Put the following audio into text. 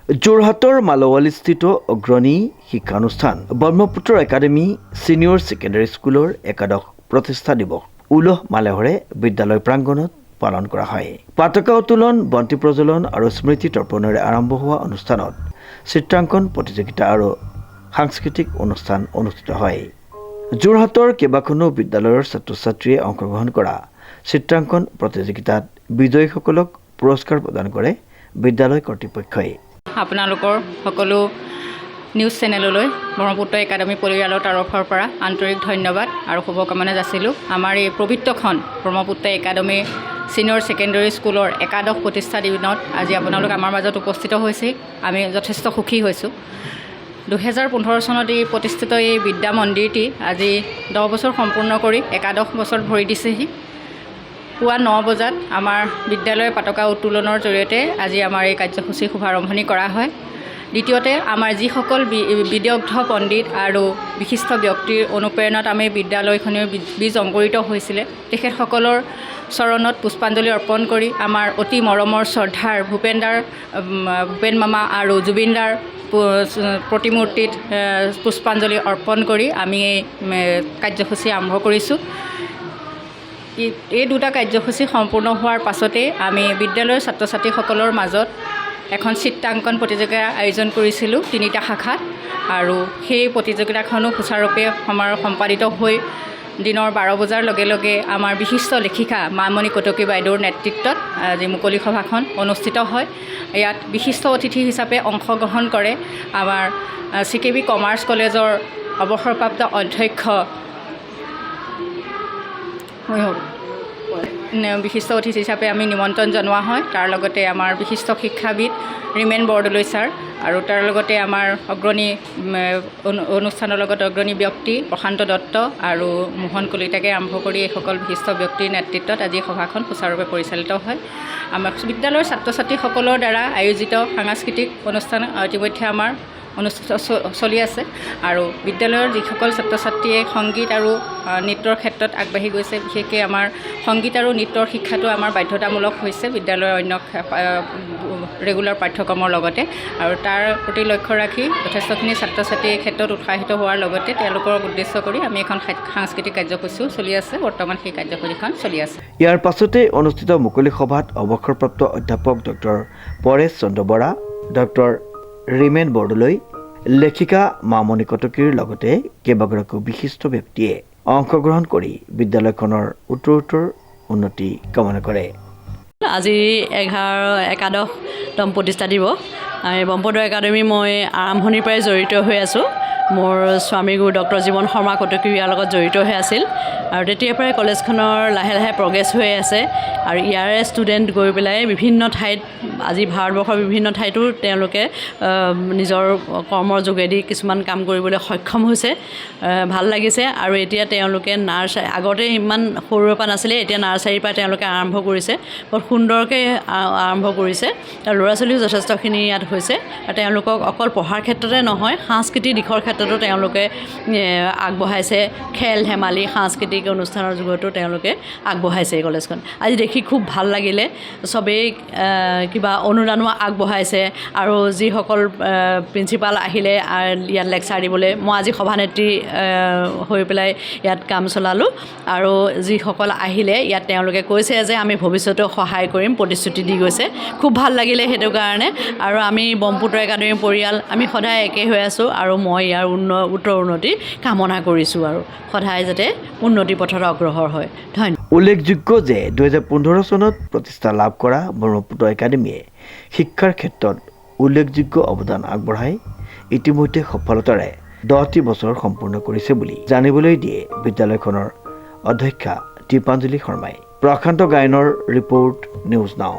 যোৰহাটৰ মালৱালিস্থিত অগ্ৰণী শিক্ষানুষ্ঠান ব্ৰহ্মপুত্ৰ একাডেমী ছিনিয়ৰ ছেকেণ্ডাৰী স্কুলৰ একাদশ প্ৰতিষ্ঠা দিৱস উলহ মালহেৰে বিদ্যালয় প্ৰাংগণত পালন কৰা হয়। পতাকা উত্তোলন, বন্তি প্ৰজ্বলন আৰু স্মৃতি তৰ্পণেৰে আৰম্ভ হোৱা অনুষ্ঠানত চিত্ৰাংকন প্ৰতিযোগিতা আৰু সাংস্কৃতিক অনুষ্ঠান অনুষ্ঠিত হয়। যোৰহাটৰ কেইবাখনো বিদ্যালয়ৰ ছাত্ৰ-ছাত্ৰীয়ে অংশগ্ৰহণ কৰা চিত্ৰাংকন প্ৰতিযোগিতাত বিজয়ীসকলক পুৰস্কাৰ প্ৰদান কৰে বিদ্যালয় কৰ্তৃপক্ষই। আপোনালোকৰ সকলো নিউজ চেনেললৈ ব্ৰহ্মপুত্ৰ একাডেমী পৰিয়ালৰ তৰফৰ পৰা আন্তৰিক ধন্যবাদ আৰু শুভকামনা যাচিলোঁ। আমাৰ এই পবিত্ৰখন ব্ৰহ্মপুত্ৰ একাডেমী ছিনিয়ৰ ছেকেণ্ডাৰী স্কুলৰ একাদশ প্ৰতিষ্ঠা দিনত আজি আপোনালোক আমাৰ মাজত উপস্থিত হৈছে। আমি যথেষ্ট সুখী হৈছোঁ। 2015 চনত এই প্ৰতিষ্ঠিত এই বিদ্যা মন্দিৰটি আজি 10 বছৰ সম্পূৰ্ণ কৰি একাদশ বছৰ ভৰি দিছেহি। পুৱা 9 বজাত আমাৰ বিদ্যালয়ৰ পতাকা উত্তোলনৰ জৰিয়তে আজি আমাৰ এই কাৰ্যসূচীৰ শুভাৰম্ভণি কৰা হয়। দ্বিতীয়তে আমাৰ যিসকল বিদগ্ধ পণ্ডিত আৰু বিশিষ্ট ব্যক্তিৰ অনুপ্ৰেৰণাত আমি বিদ্যালয়খনৰ বীজ অংকুৰিত হৈছিলে, তেখেতসকলৰ চৰণত পুষ্পাঞ্জলি অৰ্পণ কৰি আমাৰ অতি মৰমৰ শ্ৰদ্ধাৰ ভূপেন মামা আৰু জুবিনদাৰ প্ৰতিমূৰ্তিত পুষ্পাঞ্জলি অৰ্পণ কৰি আমি এই কাৰ্যসূচী আৰম্ভ কৰিছোঁ। এই দুটা কাৰ্যসূচী সম্পূৰ্ণ হোৱাৰ পাছতেই আমি বিদ্যালয়ৰ ছাত্ৰ ছাত্ৰীসকলৰ মাজত এখন চিত্ৰাংকন প্ৰতিযোগিতাৰ আয়োজন কৰিছিলোঁ 3টা শাখাত, আৰু সেই প্ৰতিযোগিতাখনো সুচাৰুৰূপে আমাৰ সম্পাদিত হৈ দিনৰ 12 বজাৰ লগে লগে আমাৰ বিশিষ্ট লেখিকা মামণি কটকী বাইদেউৰ নেতৃত্বত আজি মুকলি সভাখন অনুষ্ঠিত হয়। ইয়াত বিশিষ্ট অতিথি হিচাপে অংশগ্ৰহণ কৰে আমাৰ CKB কমাৰ্চ কলেজৰ অৱসৰপ্ৰাপ্ত অধ্যক্ষ বিশিষ্ট অতিথি হিচাপে আমি নিমন্ত্ৰণ জনোৱা হয়। তাৰ লগতে আমাৰ বিশিষ্ট শিক্ষাবিদ ৰিমেন বৰদলৈ ছাৰ আৰু তাৰ লগতে আমাৰ অগ্ৰণী অনুষ্ঠানৰ লগত অগ্ৰণী ব্যক্তি প্ৰশান্ত দত্ত আৰু মোহন কলিতাকে আৰম্ভ কৰি এইসকল বিশিষ্ট ব্যক্তিৰ নেতৃত্বত আজি সভাখন সুচাৰুৰূপে পৰিচালিত হয়। আমাৰ বিদ্যালয়ৰ ছাত্ৰ ছাত্ৰীসকলৰ দ্বাৰা আয়োজিত সাংস্কৃতিক অনুষ্ঠান ইতিমধ্যে আমাৰ অনুষ্ঠিত চলি আছে, আৰু বিদ্যালয়ৰ যিসকল ছাত্ৰ ছাত্ৰীয়ে সংগীত আৰু নৃত্যৰ ক্ষেত্ৰত আগবাঢ়ি গৈছে, বিশেষকৈ আমাৰ সংগীত আৰু নৃত্যৰ শিক্ষাটো আমাৰ বাধ্যতামূলক হৈছে বিদ্যালয়ৰ অন্য ৰেগুলাৰ পাঠ্যক্ৰমৰ লগতে, আৰু তাৰ প্ৰতি লক্ষ্য ৰাখি যথেষ্টখিনি ছাত্ৰ ছাত্ৰী এই ক্ষেত্ৰত উৎসাহিত হোৱাৰ লগতে তেওঁলোকৰ উদ্দেশ্য কৰি আমি এখন সাংস্কৃতিক কাৰ্যসূচীও চলি আছে। বৰ্তমান সেই কাৰ্যসূচীখন চলি আছে। ইয়াৰ পাছতে অনুষ্ঠিত মুকলি সভাত অৱসৰপ্ৰাপ্ত অধ্যাপক ডক্টৰ পৰেশ চন্দ্ৰ বৰা, ডক্টৰ ৰিমেন বৰদলৈ, লেখিকা মামণি কটকীৰ লগতে কেইবাগৰাকীও বিশিষ্ট ব্যক্তিয়ে অংশগ্ৰহণ কৰি বিদ্যালয়খনৰ উত্তৰোত্তৰ উন্নতি কামনা কৰে। আজি একাদশতম প্ৰতিষ্ঠা দিৱস। ব্ৰহ্মপুত্ৰ একাডেমী মই আৰম্ভণিৰ পৰাই জড়িত হৈ আছোঁ। মোৰ স্বামী গুৰু ডক্টৰ জীৱন শৰ্মা কটকী ইয়াৰ লগত জড়িত হৈ আছিল, আৰু তেতিয়াৰ পৰাই কলেজখনৰ লাহে লাহে প্ৰগ্ৰেছ হৈ আছে, আৰু ইয়াৰে ষ্টুডেণ্ট গৈ পেলাই বিভিন্ন ঠাইত, আজি ভাৰতবৰ্ষৰ বিভিন্ন ঠাইতো তেওঁলোকে নিজৰ কৰ্মৰ যোগেদি কিছুমান কাম কৰিবলৈ সক্ষম হৈছে। ভাল লাগিছে। আৰু এতিয়া তেওঁলোকে আগতে ইমান সৰুৰে পৰা নাছিলে, এতিয়া নাৰ্চাৰীৰ পৰা তেওঁলোকে আৰম্ভ কৰিছে, বৰ সুন্দৰকৈ আৰম্ভ কৰিছে। আৰু ল'ৰা ছোৱালীও যথেষ্টখিনি ইয়াত হৈছে, আৰু তেওঁলোকক অকল পঢ়াৰ ক্ষেত্ৰতে নহয়, সাংস্কৃতিক দিশৰ ক্ষেত্ৰতো তেওঁলোকে আগবঢ়াইছে। খেল ধেমালি সাংস্কৃতিক অনুষ্ঠানৰ যোগতো তেওঁলোকে আগবঢ়াইছে এই কলেজখন। আজি দেখি খুব ভাল লাগিলে। চবেই কিবা অনুদানো আগবঢ়াইছে, আৰু যিসকল প্ৰিন্সিপাল আহিলে ইয়াত লেকচাৰ দিবলৈ, মই আজি সভানেত্ৰী হৈ পেলাই ইয়াত কাম চলালোঁ, আৰু যিসকল আহিলে ইয়াত তেওঁলোকে কৈছে যে আমি ভৱিষ্যতেও সহায় কৰিম, প্ৰতিশ্ৰুতি দি গৈছে। খুব ভাল লাগিলে সেইটো কাৰণে। আৰু আমি ব্ৰহ্মপুত্ৰ একাডেমী পৰিয়াল, আমি সদায় একে হৈ আছোঁ, আৰু মই ইয়াৰ উত্তৰ উন্নতি কামনা কৰিছোঁ, আৰু সদায় যাতে উন্নতি পথত অগ্ৰসৰ হয়। ধন্যবাদ। উল্লেখযোগ্য যে 2015 চনত প্ৰতিষ্ঠা লাভ কৰা ব্ৰহ্মপুত্ৰ একাডেমীয়ে শিক্ষাৰ ক্ষেত্ৰত উল্লেখযোগ্য অৱদান আগবঢ়াই ইতিমধ্যে সফলতাৰে 10টি বছৰ সম্পূৰ্ণ কৰিছে বুলি জানিবলৈ দিয়ে বিদ্যালয়খনৰ অধ্যক্ষা দীপাঞ্জলি শৰ্মাই। প্ৰশান্ত গায়নৰ ৰিপৰ্ট, নিউজ নাও।